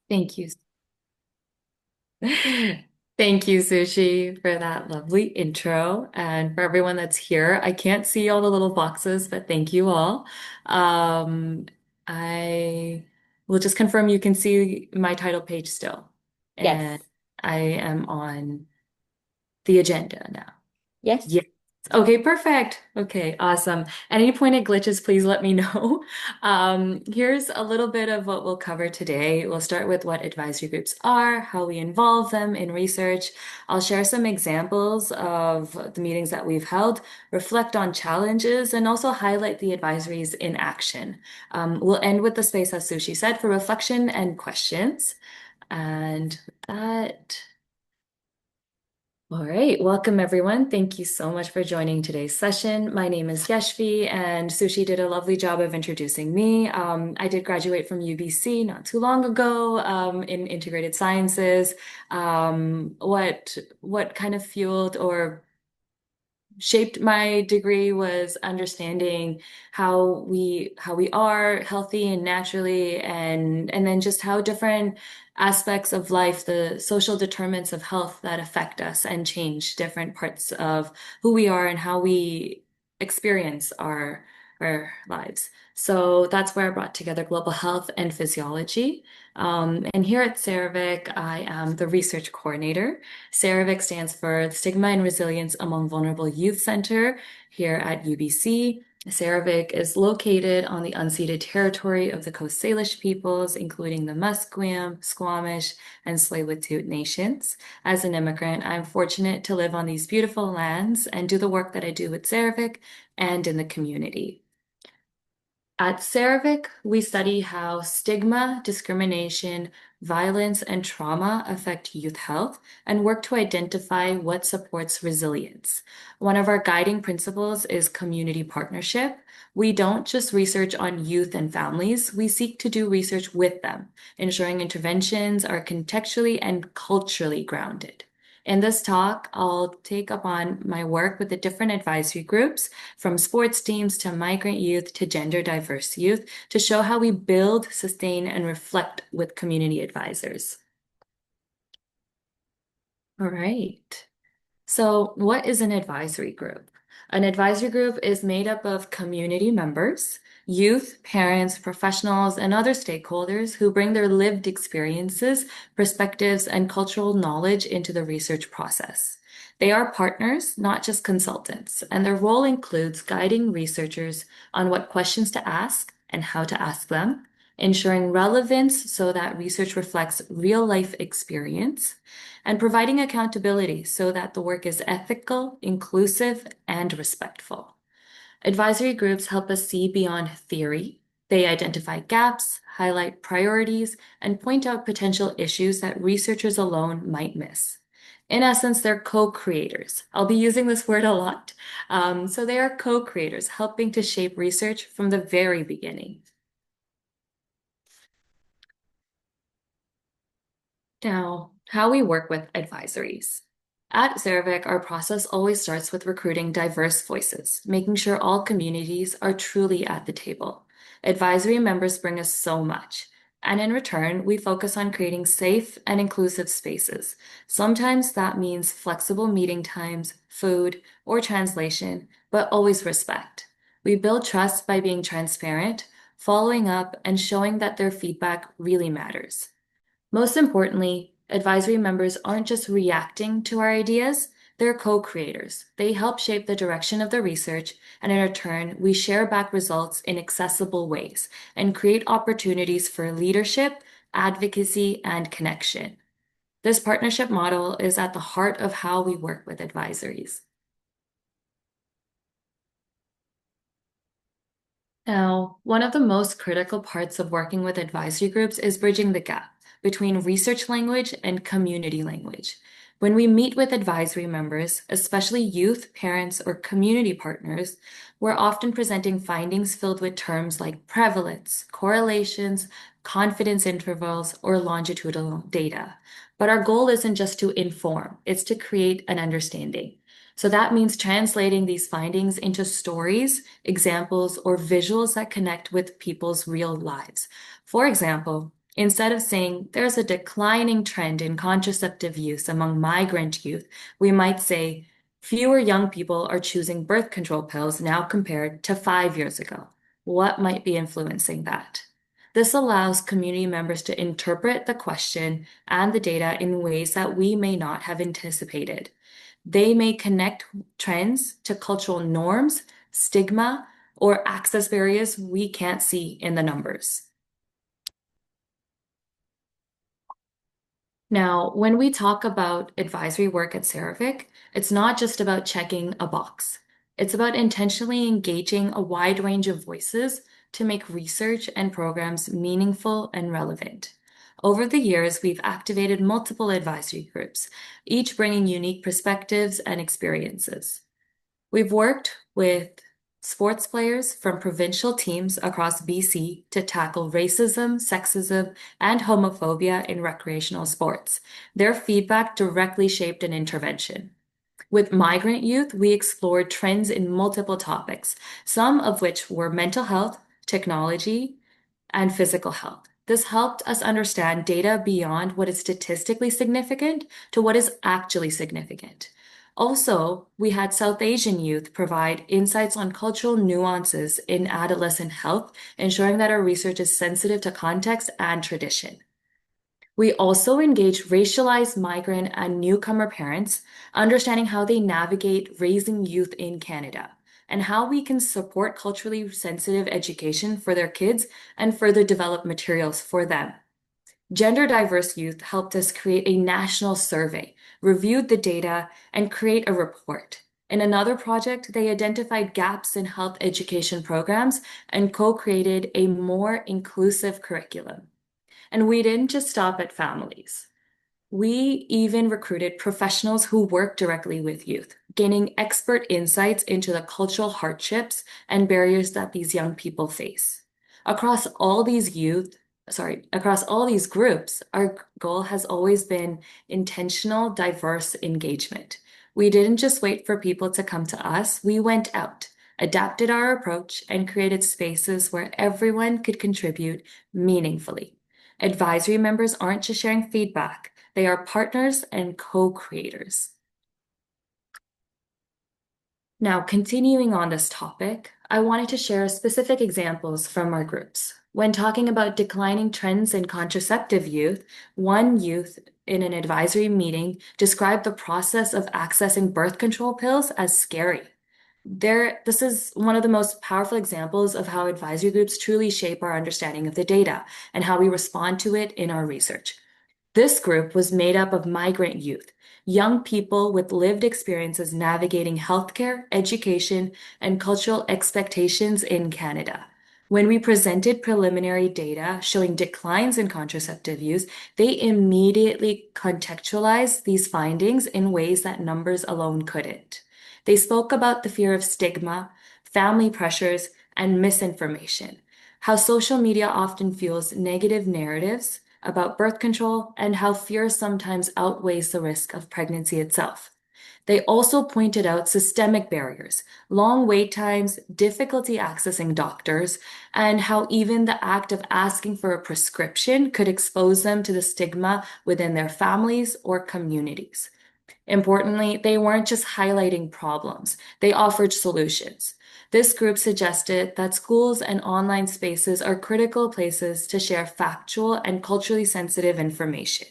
Thank you. Thank you, Sushi, for that lovely intro. And for everyone that's here, I can't see all the little boxes, but thank you all. Um, I will just confirm you can see my title page still. And Yes. I am on the agenda now. Yes. Yes. Okay, perfect. Okay, awesome. Any pointed glitches, please let me know. Here's a little bit of what we'll cover today. We'll start with what advisory groups are, how we involve them in research. I'll share some examples of the meetings that we've held, reflect on challenges, and also highlight the advisories in action. We'll end with the space, as Sushi said, for reflection and questions. And with that. All right, welcome everyone. Thank you so much for joining today's session. My name is Yeshvi, and Sushi did a lovely job of introducing me. I did graduate from UBC not too long ago in integrated sciences. What kind of fueled or shaped my degree was understanding how we are healthy and naturally and then just how different aspects of life, the social determinants of health that affect us and change different parts of who we are and how we experience our lives. So that's where I brought together global health and physiology. And here at SARAVYC, I am the research coordinator. SARAVYC stands for Stigma and Resilience Among Vulnerable Youth Center here at UBC. SARAVYC is located on the unceded territory of the Coast Salish peoples, including the Musqueam, Squamish, and Tsleil-Waututh nations. As an immigrant, I'm fortunate to live on these beautiful lands and do the work that I do with SARAVYC and in the community. At SARAVYC, we study how stigma, discrimination, violence, and trauma affect youth health and work to identify what supports resilience. One of our guiding principles is community partnership. We don't just research on youth and families, we seek to do research with them, ensuring interventions are contextually and culturally grounded. In this talk, I'll take up on my work with the different advisory groups from sports teams to migrant youth to gender diverse youth to show how we build, sustain, and reflect with community advisors. All right. So, what is an advisory group? An advisory group is made up of community members, youth, parents, professionals, and other stakeholders who bring their lived experiences, perspectives, and cultural knowledge into the research process. They are partners, not just consultants, and their role includes guiding researchers on what questions to ask and how to ask them, ensuring relevance so that research reflects real life experience and providing accountability so that the work is ethical, inclusive, and respectful. Advisory groups help us see beyond theory. They identify gaps, highlight priorities, and point out potential issues that researchers alone might miss. In essence, they're co-creators. I'll be using this word a lot. So they are co-creators, helping to shape research from the very beginning. Now, how we work with advisories. At SARAVYC, our process always starts with recruiting diverse voices, making sure all communities are truly at the table. Advisory members bring us so much, and in return, we focus on creating safe and inclusive spaces. Sometimes that means flexible meeting times, food, or translation, but always respect. We build trust by being transparent, following up, and showing that their feedback really matters. Most importantly, advisory members aren't just reacting to our ideas, they're co-creators. They help shape the direction of the research, and in return, we share back results in accessible ways and create opportunities for leadership, advocacy, and connection. This partnership model is at the heart of how we work with advisories. Now, one of the most critical parts of working with advisory groups is bridging the gap between research language and community language. When we meet with advisory members, especially youth, parents, or community partners, we're often presenting findings filled with terms like prevalence, correlations, confidence intervals, or longitudinal data. But our goal isn't just to inform, it's to create an understanding. So that means translating these findings into stories, examples, or visuals that connect with people's real lives. For example, Instead of saying there's a declining trend in contraceptive use among migrant youth, we might say fewer young people are choosing birth control pills now compared to 5 years ago. What might be influencing that? This allows community members to interpret the question and the data in ways that we may not have anticipated. They may connect trends to cultural norms, stigma, or access barriers we can't see in the numbers. Now, when we talk about advisory work at SARAVYC, it's not just about checking a box. It's about intentionally engaging a wide range of voices to make research and programs meaningful and relevant. Over the years, we've activated multiple advisory groups, each bringing unique perspectives and experiences. We've worked with sports players from provincial teams across BC to tackle racism, sexism, and homophobia in recreational sports. Their feedback directly shaped an intervention. With migrant youth, we explored trends in multiple topics, some of which were mental health, technology, and physical health. This helped us understand data beyond what is statistically significant to what is actually significant. Also, we had South Asian youth provide insights on cultural nuances in adolescent health, ensuring that our research is sensitive to context and tradition. We also engage racialized migrant and newcomer parents, understanding how they navigate raising youth in Canada and how we can support culturally sensitive education for their kids and further develop materials for them. Gender diverse youth helped us create a national survey, reviewed the data, and create a report. In another project, they identified gaps in health education programs and co-created a more inclusive curriculum. And we didn't just stop at families. We even recruited professionals who work directly with youth, gaining expert insights into the cultural hardships and barriers that these young people face. Across all these across all these groups, our goal has always been intentional, diverse engagement. We didn't just wait for people to come to us, we went out, adapted our approach, and created spaces where everyone could contribute meaningfully. Advisory members aren't just sharing feedback, they are partners and co-creators. Now, continuing on this topic, I wanted to share specific examples from our groups. When talking about declining trends in contraceptive youth, one youth in an advisory meeting described the process of accessing birth control pills as scary. This is one of the most powerful examples of how advisory groups truly shape our understanding of the data and how we respond to it in our research. This group was made up of migrant youth, young people with lived experiences navigating healthcare, education, and cultural expectations in Canada. When we presented preliminary data showing declines in contraceptive use, they immediately contextualized these findings in ways that numbers alone couldn't. They spoke about the fear of stigma, family pressures, and misinformation, how social media often fuels negative narratives about birth control, and how fear sometimes outweighs the risk of pregnancy itself. They also pointed out systemic barriers, long wait times, difficulty accessing doctors, and how even the act of asking for a prescription could expose them to the stigma within their families or communities. Importantly, they weren't just highlighting problems, they offered solutions. This group suggested that schools and online spaces are critical places to share factual and culturally sensitive information.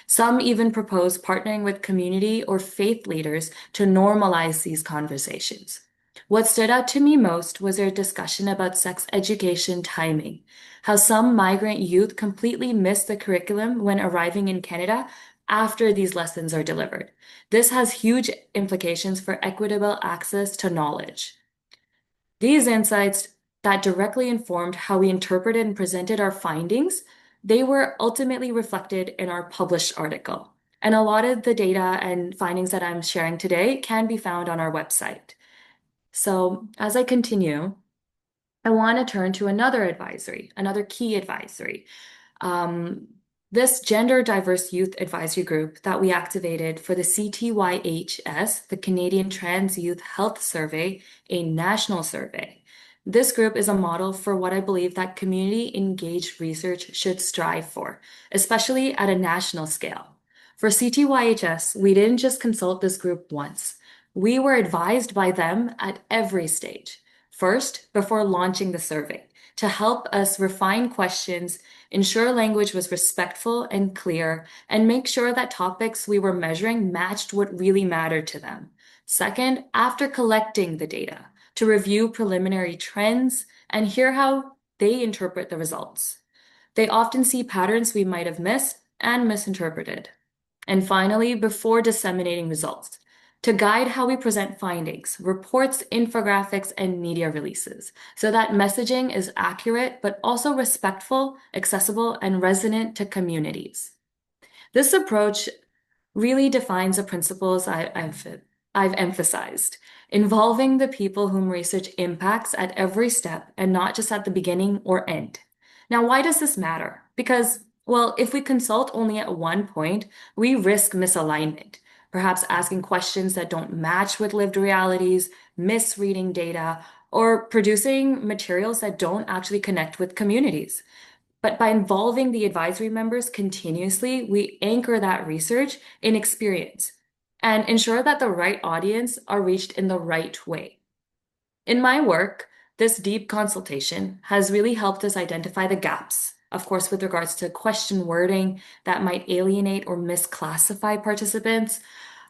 Some even proposed partnering with community or faith leaders to normalize these conversations. What stood out to me most was their discussion about sex education timing, how some migrant youth completely miss the curriculum when arriving in Canada after these lessons are delivered. This has huge implications for equitable access to knowledge. These insights that directly informed how we interpreted and presented our findings, they were ultimately reflected in our published article. And a lot of the data and findings that I'm sharing today can be found on our website. So as I continue, I want to turn to another key advisory. This gender diverse youth advisory group that we activated for the CTYHS, the Canadian Trans Youth Health Survey, a national survey. This group is a model for what I believe that community engaged research should strive for, especially at a national scale. For CTYHS, we didn't just consult this group once. We were advised by them at every stage. First, before launching the survey, to help us refine questions, ensure language was respectful and clear, and make sure that topics we were measuring matched what really mattered to them. Second, after collecting the data, to review preliminary trends and hear how they interpret the results. They often see patterns we might have missed and misinterpreted. And finally, before disseminating results, to guide how we present findings, reports, infographics, and media releases, so that messaging is accurate but also respectful, accessible, and resonant to communities. This approach really defines the principles I've emphasized, involving the people whom research impacts at every step and not just at the beginning or end. Now, why does this matter? Because, well, if we consult only at one point, we risk misalignment, perhaps asking questions that don't match with lived realities, misreading data, or producing materials that don't actually connect with communities. But by involving the advisory members continuously, we anchor that research in experience and ensure that the right audience are reached in the right way. In my work, this deep consultation has really helped us identify the gaps, of course, with regards to question wording that might alienate or misclassify participants.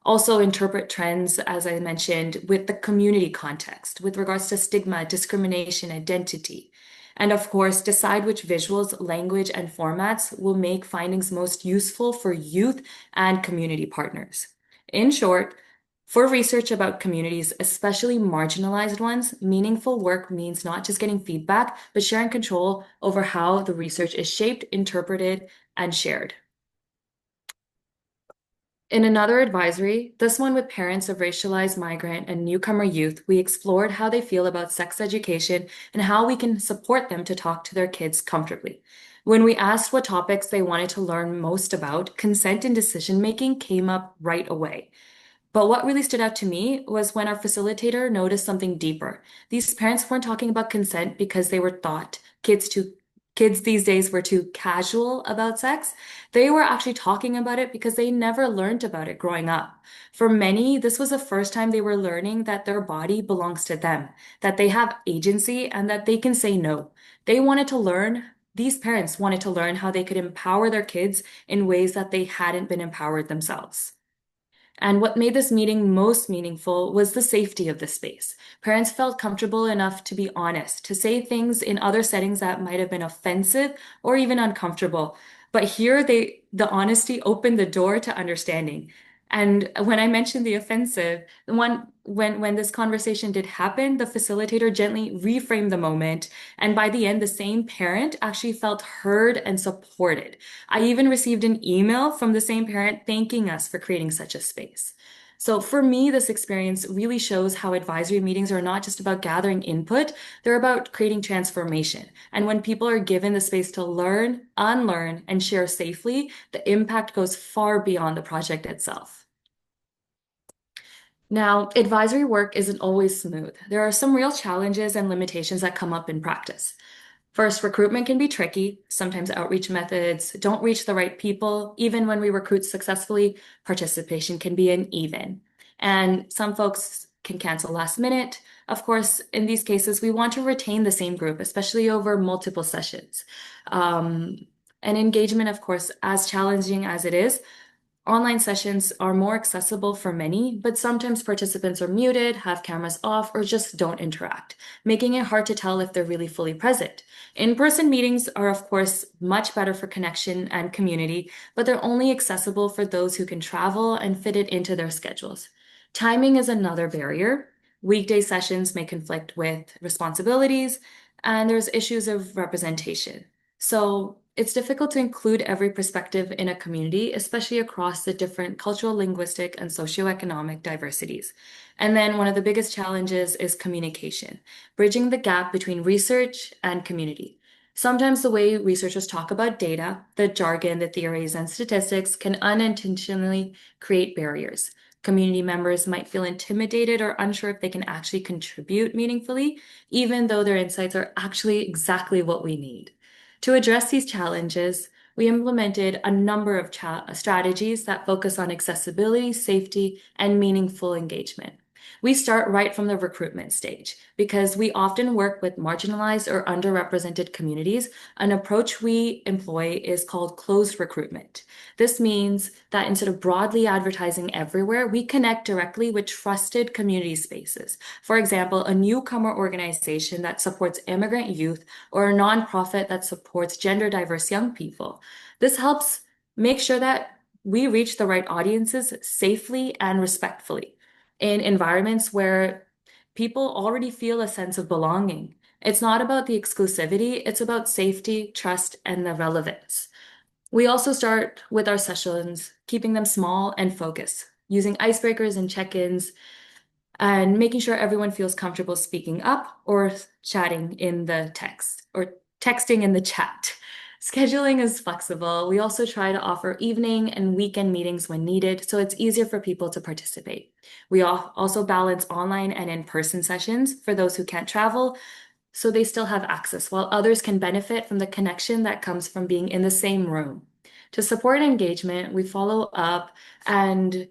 Also, interpret trends, as I mentioned, with the community context, with regards to stigma, discrimination, identity. And of course, decide which visuals, language, and formats will make findings most useful for youth and community partners. In short, for research about communities, especially marginalized ones, meaningful work means not just getting feedback, but sharing control over how the research is shaped, interpreted, and shared. In another advisory, this one with parents of racialized migrant and newcomer youth, we explored how they feel about sex education and how we can support them to talk to their kids comfortably. When we asked what topics they wanted to learn most about, consent and decision making came up right away. But what really stood out to me was when our facilitator noticed something deeper. These parents weren't talking about consent because they were thought kids these days were too casual about sex. They were actually talking about it because they never learned about it growing up. For many, this was the first time they were learning that their body belongs to them, that they have agency, and that they can say no. They wanted to learn, these parents wanted to learn how they could empower their kids in ways that they hadn't been empowered themselves. And what made this meeting most meaningful was the safety of the space. Parents felt comfortable enough to be honest, to say things in other settings that might have been offensive or even uncomfortable. But here the honesty opened the door to understanding. And when I mentioned the offensive, the one when this conversation did happen, the facilitator gently reframed the moment. And by the end, the same parent actually felt heard and supported. I even received an email from the same parent thanking us for creating such a space. So for me, this experience really shows how advisory meetings are not just about gathering input, they're about creating transformation. And when people are given the space to learn, unlearn, and share safely, the impact goes far beyond the project itself. Now, advisory work isn't always smooth. There are some real challenges and limitations that come up in practice. First, recruitment can be tricky. Sometimes outreach methods don't reach the right people. Even when we recruit successfully, participation can be uneven. And some folks can cancel last minute. Of course, in these cases, we want to retain the same group, especially over multiple sessions. Um, and engagement, of course, as challenging as it is, online sessions are more accessible for many, but sometimes participants are muted, have cameras off, or just don't interact, making it hard to tell if they're really fully present. In-person meetings are, of course, much better for connection and community, but they're only accessible for those who can travel and fit it into their schedules. Timing is another barrier. Weekday sessions may conflict with responsibilities, and there's issues of representation. So it's difficult to include every perspective in a community, especially across the different cultural, linguistic, and socioeconomic diversities. And then one of the biggest challenges is communication, bridging the gap between research and community. Sometimes the way researchers talk about data, the jargon, the theories, and statistics can unintentionally create barriers. Community members might feel intimidated or unsure if they can actually contribute meaningfully, even though their insights are actually exactly what we need. To address these challenges, we implemented a number of strategies that focus on accessibility, safety, and meaningful engagement. We start right from the recruitment stage because we often work with marginalized or underrepresented communities. An approach we employ is called closed recruitment. This means that instead of broadly advertising everywhere, we connect directly with trusted community spaces. For example, a newcomer organization that supports immigrant youth or a nonprofit that supports gender diverse young people. This helps make sure that we reach the right audiences safely and respectfully in environments where people already feel a sense of belonging. It's not about the exclusivity, it's about safety, trust, and the relevance. We also start with our sessions, keeping them small and focused, using icebreakers and check-ins, and making sure everyone feels comfortable speaking up or chatting in the text or texting in the chat. Scheduling is flexible. We also try to offer evening and weekend meetings when needed, so it's easier for people to participate. We also balance online and in-person sessions for those who can't travel, so they still have access, while others can benefit from the connection that comes from being in the same room. To support engagement, we follow up and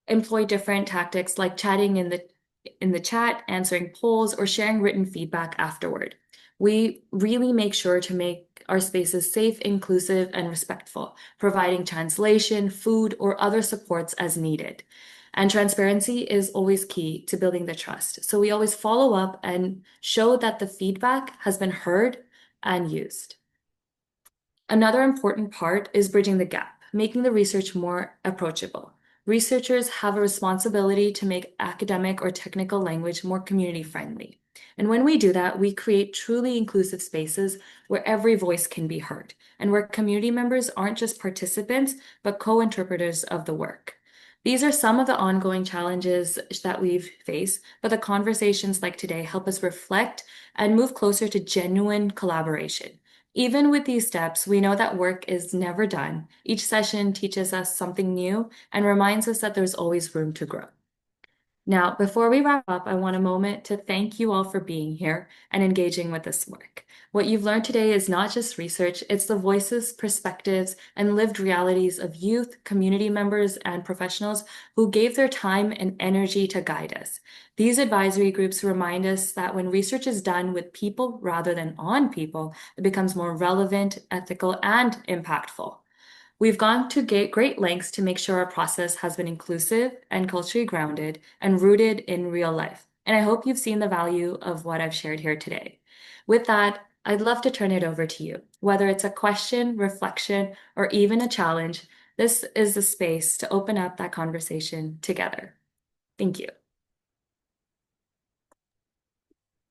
employ different tactics like chatting in the chat, answering polls, or sharing written feedback afterward. We really make sure to make our spaces safe, inclusive, and respectful, providing translation, food, or other supports as needed. And transparency is always key to building the trust. So we always follow up and show that the feedback has been heard and used. Another important part is bridging the gap, making the research more approachable. Researchers have a responsibility to make academic or technical language more community friendly. And when we do that, we create truly inclusive spaces where every voice can be heard and where community members aren't just participants, but co-interpreters of the work. These are some of the ongoing challenges that we've faced, but the conversations like today help us reflect and move closer to genuine collaboration. Even with these steps, we know that work is never done. Each session teaches us something new and reminds us that there's always room to grow. Now, before we wrap up, I want a moment to thank you all for being here and engaging with this work. What you've learned today is not just research, it's the voices, perspectives, and lived realities of youth, community members, and professionals who gave their time and energy to guide us. These advisory groups remind us that when research is done with people rather than on people, it becomes more relevant, ethical, and impactful. We've gone to great lengths to make sure our process has been inclusive and culturally grounded and rooted in real life. And I hope you've seen the value of what I've shared here today. With that, I'd love to turn it over to you. Whether it's a question, reflection, or even a challenge, this is the space to open up that conversation together. Thank you.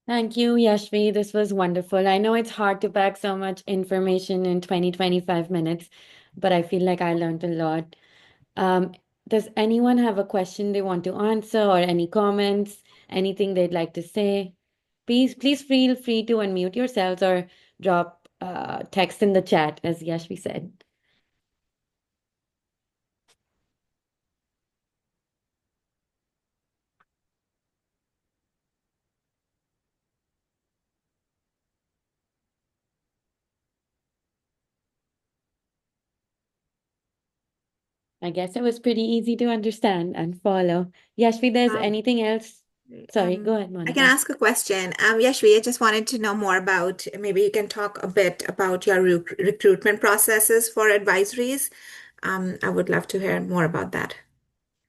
Thank you, Yashvi. This was wonderful. I know it's hard to pack so much information in 25 minutes, but I feel like I learned a lot. Um, does anyone have a question they want to answer or any comments, anything they'd like to say? Please feel free to unmute yourselves or drop text in the chat, as Yashvi said. I guess it was pretty easy to understand and follow. Yashvi, there's Um, anything else? Sorry, go ahead, I can Monica. ask a question. Yashvi, I just wanted to know more about, maybe you can talk a bit about your recruitment processes for advisories. I would love to hear more about that.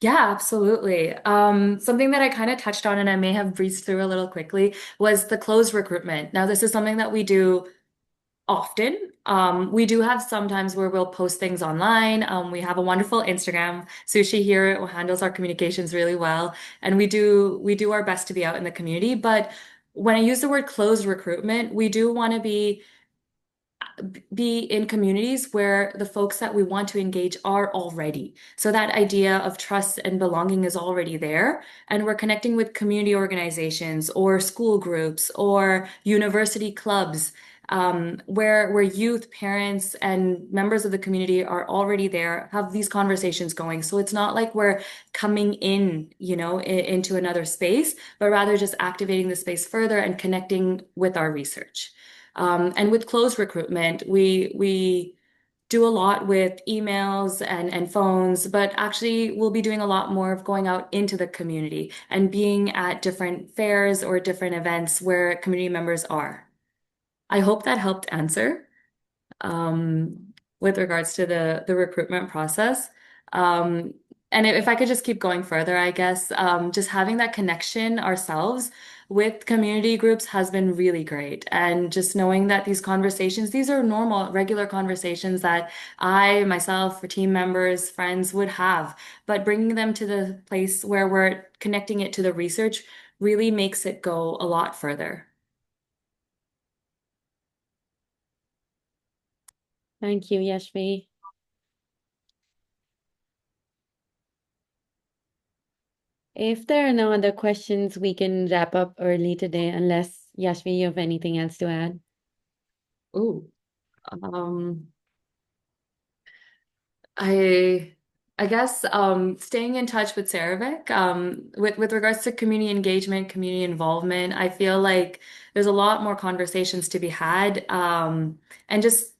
Yeah, absolutely. Something that I kind of touched on and I may have breezed through a little quickly was the closed recruitment. Now, this is something that we do often. We do have sometimes where we'll post things online. We have a wonderful Instagram. Sushi here handles our communications really well, and we do our best to be out in the community. But when I use the word closed recruitment, we do want to be in communities where the folks that we want to engage are already. So that idea of trust and belonging is already there. And we're connecting with community organizations or school groups or university clubs. where youth, parents, and members of the community are already there, have these conversations going. So it's not like we're coming in, into another space, but rather just activating the space further and connecting with our research. And with closed recruitment, we do a lot with emails and phones, but actually we'll be doing a lot more of going out into the community and being at different fairs or different events where community members are. I hope that helped answer with regards to the recruitment process. Um, and if I could just keep going further, I guess just having that connection ourselves with community groups has been really great. And just knowing that these conversations, these are normal, regular conversations that I, myself, or team members, friends would have, but bringing them to the place where we're connecting it to the research really makes it go a lot further. Thank you, Yashvi. If there are no other questions, we can wrap up early today, unless Yashvi, you have anything else to add. Ooh. Um, I I guess staying in touch with SARAVYC, with regards to community engagement, community involvement, I feel like there's a lot more conversations to be had, and just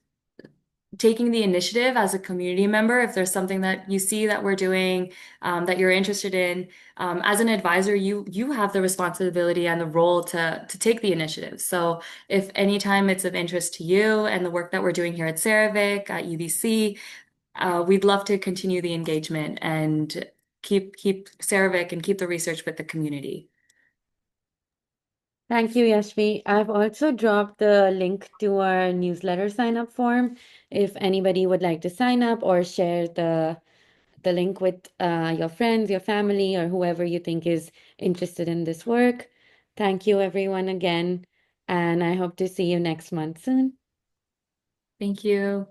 taking the initiative as a community member. If there's something that you see that we're doing, that you're interested in, as an advisor, you have the responsibility and the role to take the initiative. So if anytime it's of interest to you and the work that we're doing here at SARAVYC, at UBC, we'd love to continue the engagement and keep CERAVIC and keep the research with the community. Thank you, Yashvi. I've also dropped the link to our newsletter sign up form if anybody would like to sign up or share the link with your friends, your family, or whoever you think is interested in this work. Thank you, everyone, again, and I hope to see you next month soon. Thank you.